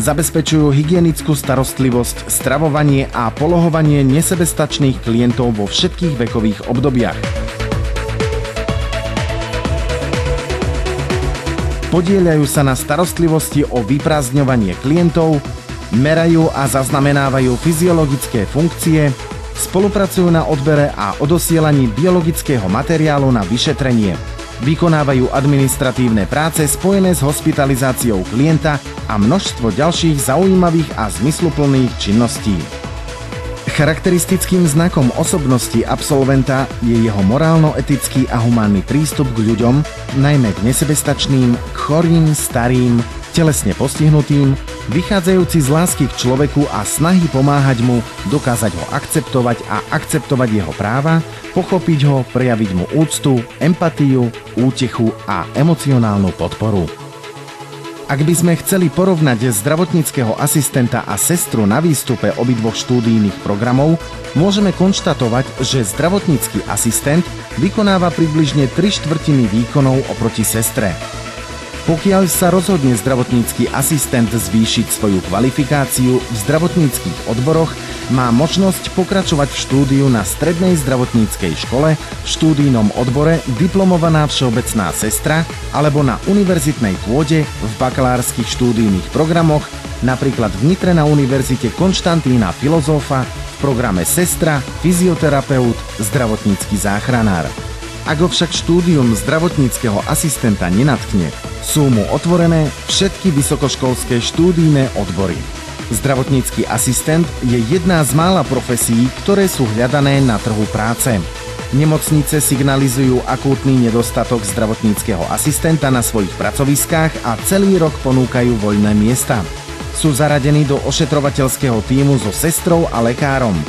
Zabezpečujú hygienickú starostlivosť, stravovanie a polohovanie nesebestačných klientov vo všetkých vekových obdobiach. Podieľajú sa na starostlivosti o vyprázdňovanie klientov, merajú a zaznamenávajú fyziologické funkcie, spolupracujú na odbere a odosielaní biologického materiálu na vyšetrenie. Vykonávajú administratívne práce spojené s hospitalizáciou klienta a množstvo ďalších zaujímavých a zmysluplných činností. Charakteristickým znakom osobnosti absolventa je jeho morálno-etický a humánny prístup k ľuďom, najmä k nesebestačným, k chorým, starým, telesne postihnutým, vychádzajúci z lásky k človeku a snahy pomáhať mu, dokázať ho akceptovať a akceptovať jeho práva, pochopiť ho, prejaviť mu úctu, empatiu, útechu a emocionálnu podporu. Ak by sme chceli porovnať zdravotníckeho asistenta a sestru na výstupe obidvoch štúdijných programov, môžeme konštatovať, že zdravotnícky asistent vykonáva približne 3/4 výkonov oproti sestre. Pokiaľ sa rozhodne zdravotnícky asistent zvýšiť svoju kvalifikáciu v zdravotníckych odboroch, má možnosť pokračovať v štúdiu na strednej zdravotníckej škole, v štúdijnom odbore diplomovaná všeobecná sestra alebo na univerzitnej pôde v bakalárskych štúdijných programoch, napríklad v Nitre na Univerzite Konštantína Filozófa v programe sestra, fyzioterapeut, zdravotnícky záchranár. Ak ho však štúdium zdravotníckeho asistenta nenatkne, sú mu otvorené všetky vysokoškolské štúdijné odbory. Zdravotnícky asistent je jedna z mála profesí, ktoré sú hľadané na trhu práce. Nemocnice signalizujú akútny nedostatok zdravotníckeho asistenta na svojich pracoviskách a celý rok ponúkajú voľné miesta. Sú zaradení do ošetrovateľského tímu so sestrou a lekárom.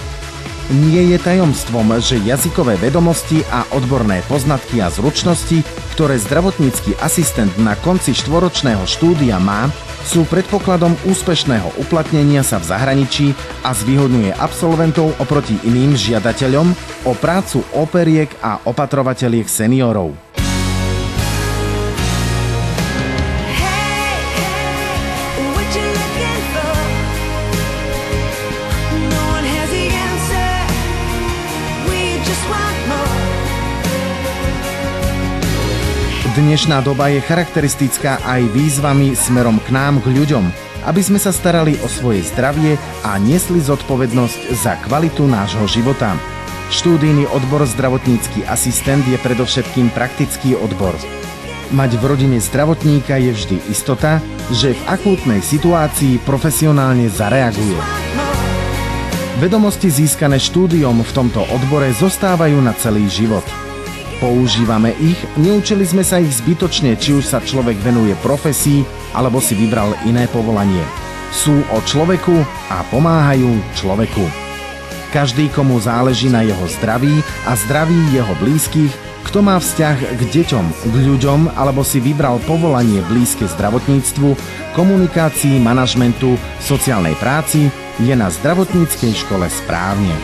Nie je tajomstvom, že jazykové vedomosti a odborné poznatky a zručnosti, ktoré zdravotnícky asistent na konci štvoročného štúdia má, sú predpokladom úspešného uplatnenia sa v zahraničí a zvýhodňuje absolventov oproti iným žiadateľom o prácu operiek a opatrovateliek seniorov. Dnešná doba je charakteristická aj výzvami smerom k nám, k ľuďom, aby sme sa starali o svoje zdravie a niesli zodpovednosť za kvalitu nášho života. Štúdijný odbor zdravotnícky asistent je predovšetkým praktický odbor. Mať v rodine zdravotníka je vždy istota, že v akútnej situácii profesionálne zareaguje. Vedomosti získané štúdiom v tomto odbore zostávajú na celý život. Používame ich, neučili sme sa ich zbytočne, či už sa človek venuje profesii, alebo si vybral iné povolanie. Sú o človeku a pomáhajú človeku. Každý, komu záleží na jeho zdraví a zdraví jeho blízkych, kto má vzťah k deťom, k ľuďom, alebo si vybral povolanie blízke zdravotníctvu, komunikácii, manažmentu, sociálnej práci, je na zdravotníckej škole správne.